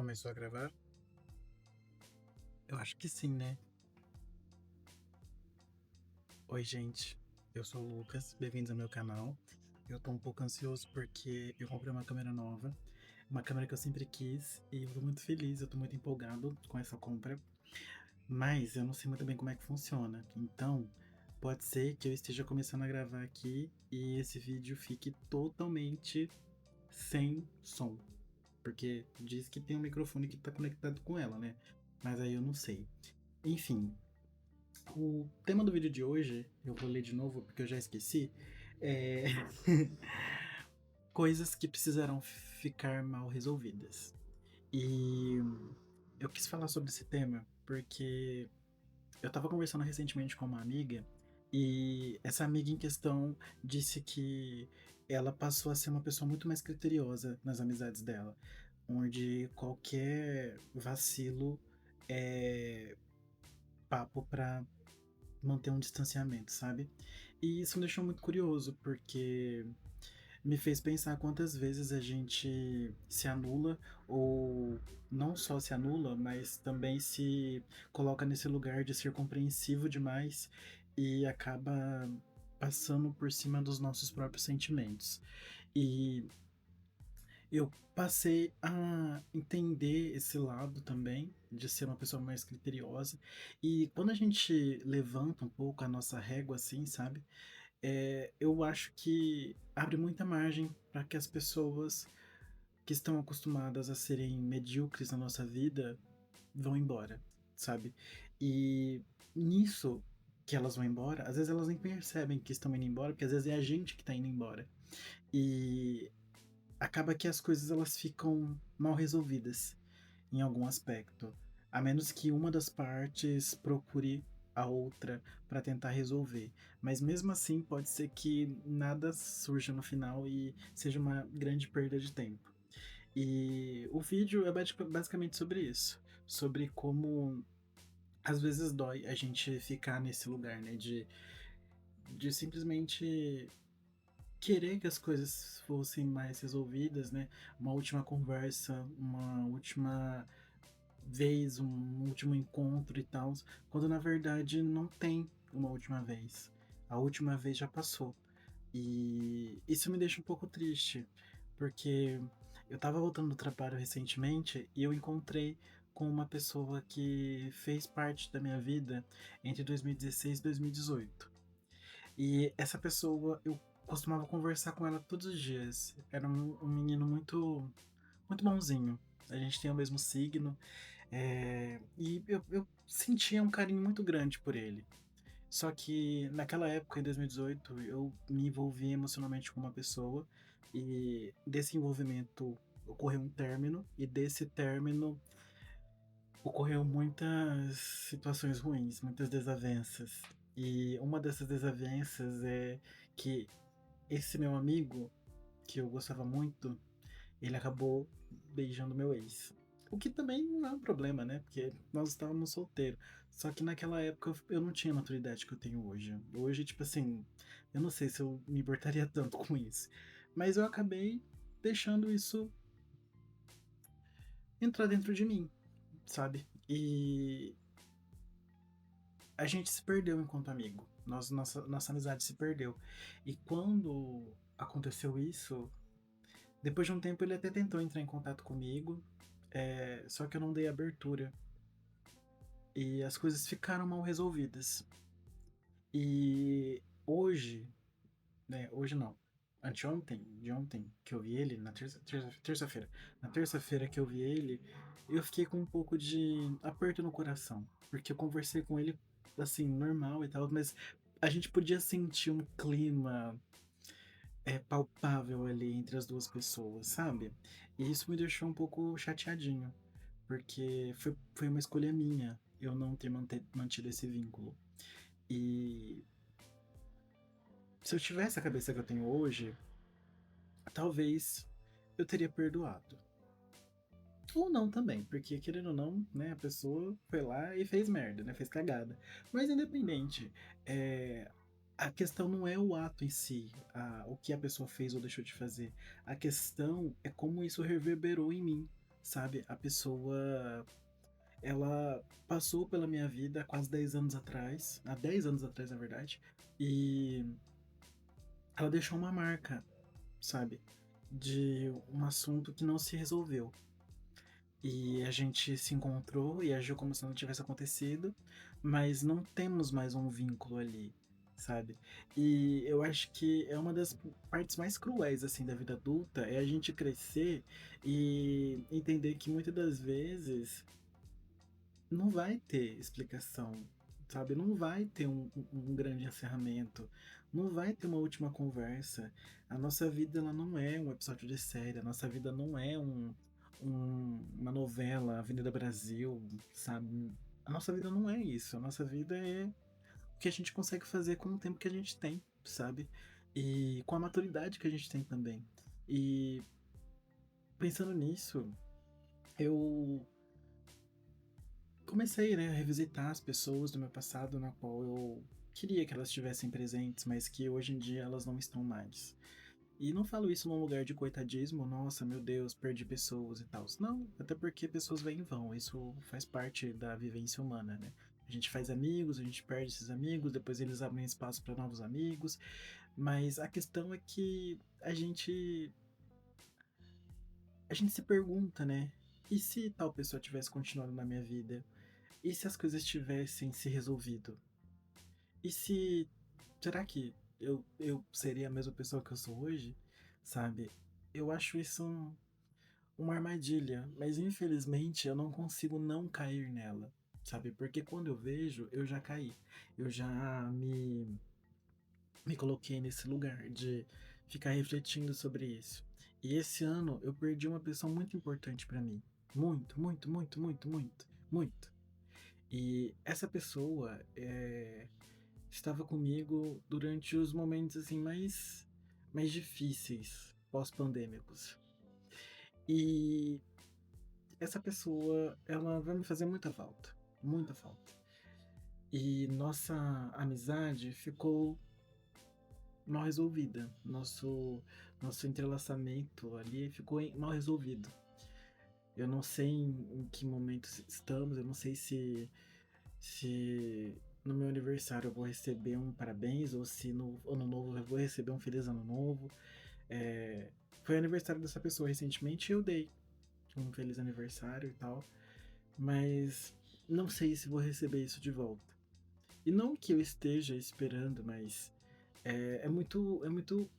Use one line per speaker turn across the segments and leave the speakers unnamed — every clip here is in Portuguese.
Começou a gravar? Eu acho que sim, né? Oi, gente. Eu sou o Lucas, bem-vindos ao meu canal. Eu tô um pouco ansioso porque eu comprei uma câmera nova, uma câmera que eu sempre quis, e eu tô muito feliz, eu tô muito empolgado com essa compra, mas eu não sei muito bem como é que funciona. Então, pode ser que eu esteja começando a gravar aqui e esse vídeo fique totalmente sem som, porque diz que tem um microfone que tá conectado com ela, né? Mas aí eu não sei. Enfim, o tema do vídeo de hoje, eu vou ler de novo porque eu já esqueci, é coisas que precisarão ficar mal resolvidas. E eu quis falar sobre esse tema porque eu tava conversando recentemente com uma amiga e essa amiga em questão disse que ela passou a ser uma pessoa muito mais criteriosa nas amizades dela, onde qualquer vacilo é papo pra manter um distanciamento, sabe? E isso me deixou muito curioso, porque me fez pensar quantas vezes a gente se anula, ou não só se anula, mas também se coloca nesse lugar de ser compreensivo demais e acaba passando por cima dos nossos próprios sentimentos. E eu passei a entender esse lado também, de ser uma pessoa mais criteriosa. E quando a gente levanta um pouco a nossa régua, assim, sabe? Eu acho que abre muita margem para que as pessoas que estão acostumadas a serem medíocres na nossa vida vão embora, sabe? E nisso que elas vão embora, às vezes elas nem percebem que estão indo embora, porque às vezes é a gente que está indo embora. E acaba que as coisas elas ficam mal resolvidas em algum aspecto, a menos que uma das partes procure a outra para tentar resolver. Mas mesmo assim, pode ser que nada surja no final e seja uma grande perda de tempo. E o vídeo é basicamente sobre isso, sobre como às vezes dói a gente ficar nesse lugar, né, de simplesmente querer que as coisas fossem mais resolvidas, né? Uma última conversa, uma última vez, um último encontro e tal, quando na verdade não tem uma última vez. A última vez já passou. E isso me deixa um pouco triste, porque eu tava voltando do trabalho recentemente e eu encontrei com uma pessoa que fez parte da minha vida entre 2016 e 2018. E essa pessoa, eu costumava conversar com ela todos os dias. Era um menino muito bonzinho. A gente tem o mesmo signo. E eu sentia um carinho muito grande por ele. Só que naquela época, em 2018, eu me envolvi emocionalmente com uma pessoa. E desse envolvimento ocorreu um término. E desse término ocorreu muitas situações ruins, muitas desavenças. E uma dessas desavenças é que esse meu amigo, que eu gostava muito, ele acabou beijando meu ex. O que também não é um problema, né? Porque nós estávamos solteiros. Só que naquela época eu não tinha a maturidade que eu tenho hoje. Hoje, tipo assim, eu não sei se eu me importaria tanto com isso. Mas eu acabei deixando isso entrar dentro de mim, sabe? E a gente se perdeu enquanto amigo. Nossa amizade se perdeu. E quando aconteceu isso, depois de um tempo ele até tentou entrar em contato comigo, só que eu não dei abertura. E as coisas ficaram mal resolvidas. E hoje, né? Hoje não. Anteontem, de ontem, que eu vi ele, na terça-feira. Na terça-feira que eu vi ele, eu fiquei com um pouco de aperto no coração. Porque eu conversei com ele, assim, normal e tal, mas a gente podia sentir um clima palpável ali entre as duas pessoas, sabe? E isso me deixou um pouco chateadinho. Porque foi uma escolha minha eu não ter mantido esse vínculo. E se eu tivesse a cabeça que eu tenho hoje, talvez eu teria perdoado. Ou não também, porque querendo ou não, né, a pessoa foi lá e fez merda, né, fez cagada. Mas independente, a questão não é o ato em si, o que a pessoa fez ou deixou de fazer. A questão é como isso reverberou em mim, sabe? A pessoa, ela passou pela minha vida há quase 10 anos atrás, há 10 anos atrás, na verdade, e ela deixou uma marca, sabe? De um assunto que não se resolveu. E a gente se encontrou e agiu como se não tivesse acontecido, mas não temos mais um vínculo ali, sabe? E eu acho que é uma das partes mais cruéis, assim, da vida adulta, é a gente crescer e entender que muitas das vezes não vai ter explicação, sabe? Não vai ter um grande encerramento, não vai ter uma última conversa. A nossa vida, ela não é um episódio de série, a nossa vida não é uma novela, Avenida Brasil, sabe? A nossa vida não é isso. A nossa vida é o que a gente consegue fazer com o tempo que a gente tem, sabe? E com a maturidade que a gente tem também. E pensando nisso, eu comecei, né, a revisitar as pessoas do meu passado na qual eu queria que elas estivessem presentes, mas que hoje em dia elas não estão mais. E não falo isso num lugar de coitadismo, nossa, meu Deus, perdi pessoas e tal. Não, até porque pessoas vêm e vão, isso faz parte da vivência humana, né? A gente faz amigos, a gente perde esses amigos, depois eles abrem espaço para novos amigos, mas a questão é que a gente se pergunta, né? E se tal pessoa tivesse continuado na minha vida? E se as coisas tivessem se resolvido? E se. Será que eu seria a mesma pessoa que eu sou hoje? Sabe? Eu acho isso uma armadilha, mas infelizmente eu não consigo não cair nela, sabe? Porque quando eu vejo, eu já caí. Eu já me coloquei nesse lugar de ficar refletindo sobre isso. E esse ano eu perdi uma pessoa muito importante pra mim. Muito, muito, muito, muito, muito, muito. E essa pessoa estava comigo durante os momentos assim mais difíceis, pós-pandêmicos. E essa pessoa, ela vai me fazer muita falta, muita falta. E nossa amizade ficou mal resolvida. Nosso entrelaçamento ali ficou mal resolvido. Eu não sei em que momento estamos, eu não sei se no meu aniversário eu vou receber um parabéns ou se no ano novo eu vou receber um feliz ano novo. É, foi aniversário dessa pessoa recentemente e eu dei um feliz aniversário e tal, mas não sei se vou receber isso de volta. E não que eu esteja esperando, mas é muito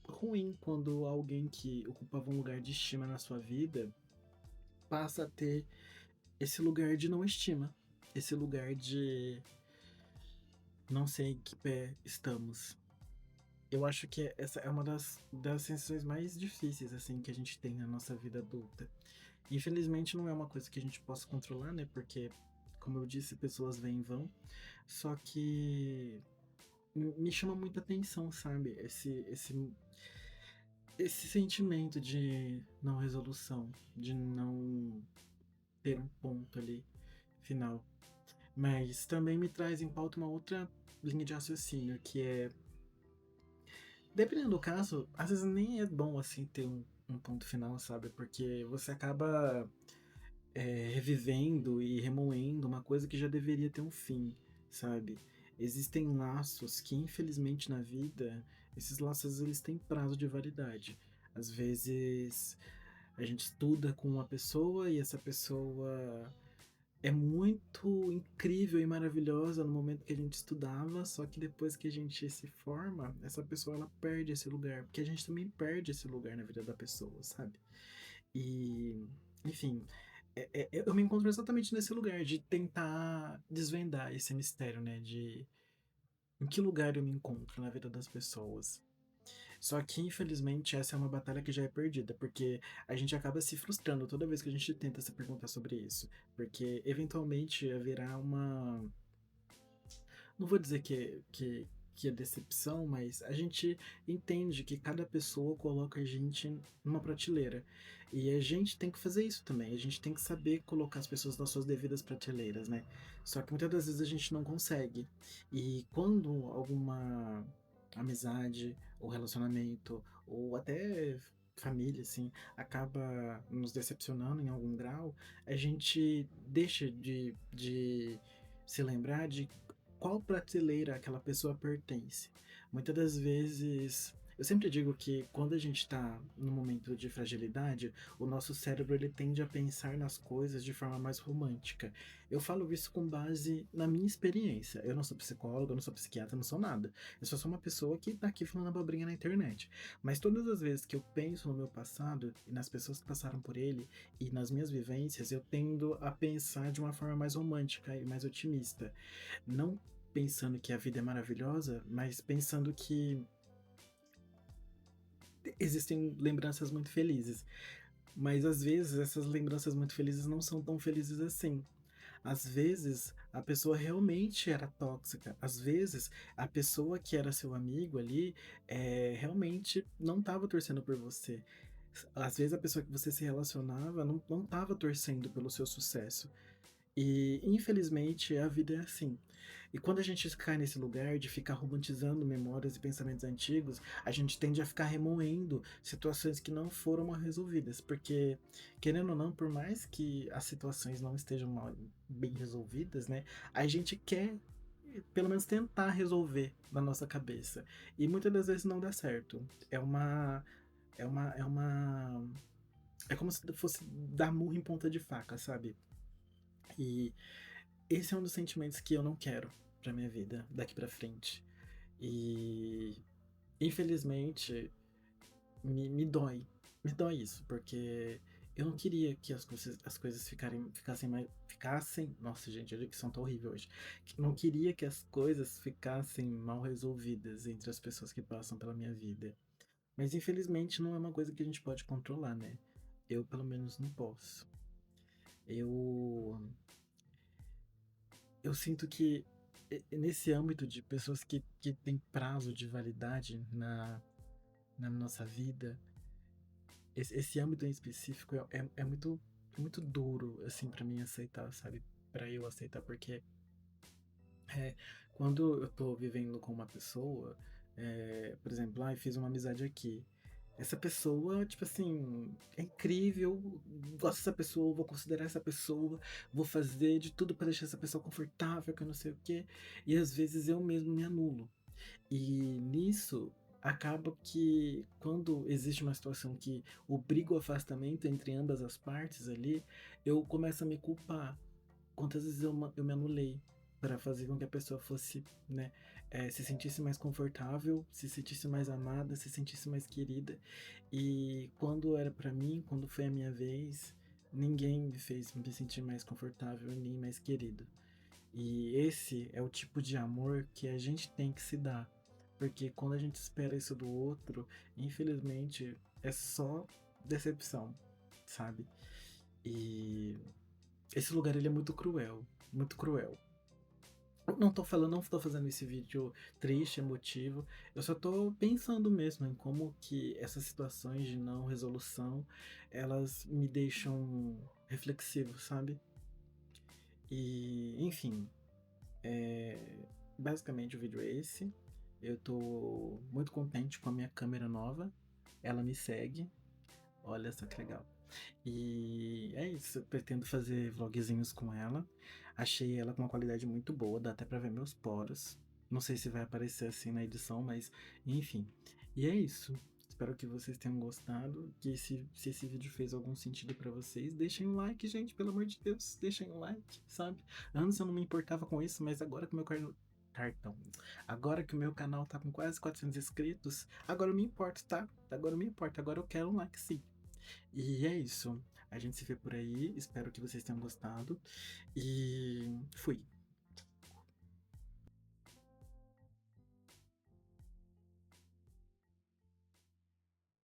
ruim quando alguém que ocupava um lugar de estima na sua vida passa a ter esse lugar de não estima, esse lugar de não sei em que pé estamos. Eu acho que essa é uma das sensações mais difíceis assim que a gente tem na nossa vida adulta. Infelizmente não é uma coisa que a gente possa controlar, né? Porque, como eu disse, pessoas vêm e vão. Só que me chama muita atenção, sabe? Esse sentimento de não resolução, de não ter um ponto ali final. Mas também me traz em pauta uma outra linha de raciocínio, que é, dependendo do caso, às vezes nem é bom assim ter um ponto final, sabe? Porque você acaba revivendo e remoendo uma coisa que já deveria ter um fim, sabe? Existem laços que, infelizmente, na vida, esses laços eles têm prazo de validade. Às vezes a gente estuda com uma pessoa e essa pessoa é muito incrível e maravilhosa no momento que a gente estudava, só que depois que a gente se forma, essa pessoa ela perde esse lugar, porque a gente também perde esse lugar na vida da pessoa, sabe? E, enfim, eu me encontro exatamente nesse lugar de tentar desvendar esse mistério, né? De em que lugar eu me encontro na vida das pessoas. Só que, infelizmente, essa é uma batalha que já é perdida, porque a gente acaba se frustrando toda vez que a gente tenta se perguntar sobre isso. Porque, eventualmente, haverá uma. Não vou dizer que é decepção, mas a gente entende que cada pessoa coloca a gente numa prateleira. E a gente tem que fazer isso também. A gente tem que saber colocar as pessoas nas suas devidas prateleiras, né? Só que muitas das vezes a gente não consegue. E quando alguma amizade ou relacionamento ou até família, assim, acaba nos decepcionando em algum grau, a gente deixa de se lembrar de qual prateleira aquela pessoa pertence. Muitas das vezes, eu sempre digo que quando a gente está no momento de fragilidade, o nosso cérebro ele tende a pensar nas coisas de forma mais romântica. Eu falo isso com base na minha experiência. Eu não sou psicólogo, eu não sou psiquiatra, eu não sou nada. Eu só sou uma pessoa que tá aqui falando abobrinha na internet. Mas todas as vezes que eu penso no meu passado e nas pessoas que passaram por ele e nas minhas vivências, eu tendo a pensar de uma forma mais romântica e mais otimista. Não pensando que a vida é maravilhosa, mas pensando que existem lembranças muito felizes. Mas às vezes essas lembranças muito felizes não são tão felizes assim. Às vezes a pessoa realmente era tóxica. Às vezes a pessoa que era seu amigo ali realmente não estava torcendo por você. Às vezes a pessoa que você se relacionava não estava torcendo pelo seu sucesso. E infelizmente a vida é assim. E quando a gente cai nesse lugar de ficar romantizando memórias e pensamentos antigos, a gente tende a ficar remoendo situações que não foram mal resolvidas, porque querendo ou não, por mais que as situações não estejam bem resolvidas, né, a gente quer pelo menos tentar resolver na nossa cabeça. E muitas das vezes não dá certo. É como se fosse dar murro em ponta de faca, sabe? E esse é um dos sentimentos que eu não quero pra minha vida daqui pra frente. E infelizmente me dói. Me dói isso, porque eu não queria que as coisas ficassem mais. Ficassem. Nossa, gente, a dicção tá horrível hoje. Não queria que as coisas ficassem mal resolvidas entre as pessoas que passam pela minha vida. Mas infelizmente não é uma coisa que a gente pode controlar, né? Eu, pelo menos, não posso. Eu eu sinto que nesse âmbito de pessoas que têm prazo de validade na nossa vida, esse âmbito em específico é muito duro, assim, pra mim aceitar, sabe? Pra eu aceitar, porque é, quando eu tô vivendo com uma pessoa, por exemplo, eu fiz uma amizade aqui. Essa pessoa, tipo assim, é incrível, gosto dessa pessoa, vou considerar essa pessoa, vou fazer de tudo pra deixar essa pessoa confortável, que eu não sei o quê. E às vezes eu mesmo me anulo. E nisso acaba que quando existe uma situação que obriga o afastamento entre ambas as partes ali, eu começo a me culpar. Quantas vezes eu me anulei para fazer com que a pessoa fosse, né, se sentisse mais confortável, se sentisse mais amada, se sentisse mais querida. E quando era para mim, quando foi a minha vez, ninguém me fez me sentir mais confortável nem mais querido. E esse é o tipo de amor que a gente tem que se dar. Porque quando a gente espera isso do outro, infelizmente é só decepção, sabe? E esse lugar ele é muito cruel, muito cruel. Não tô fazendo esse vídeo triste, emotivo. Eu só tô pensando mesmo em como que essas situações de não resolução, elas me deixam reflexivo, sabe? E, enfim, basicamente o vídeo é esse. Eu tô muito contente com a minha câmera nova. Ela me segue. Olha só que legal. E é isso, eu pretendo fazer vlogzinhos com ela. Achei ela com uma qualidade muito boa, dá até pra ver meus poros. Não sei se vai aparecer assim na edição, mas enfim. E é isso. Espero que vocês tenham gostado. Que se esse vídeo fez algum sentido pra vocês, deixem um like, gente, pelo amor de Deus. Deixem um like, sabe? Antes eu não me importava com isso, mas agora que o meu cartão. Agora que o meu canal tá com quase 400 inscritos, agora eu me importo, tá? Agora eu me importo, agora eu quero um like sim. E é isso. A gente se vê por aí. Espero que vocês tenham gostado. E fui.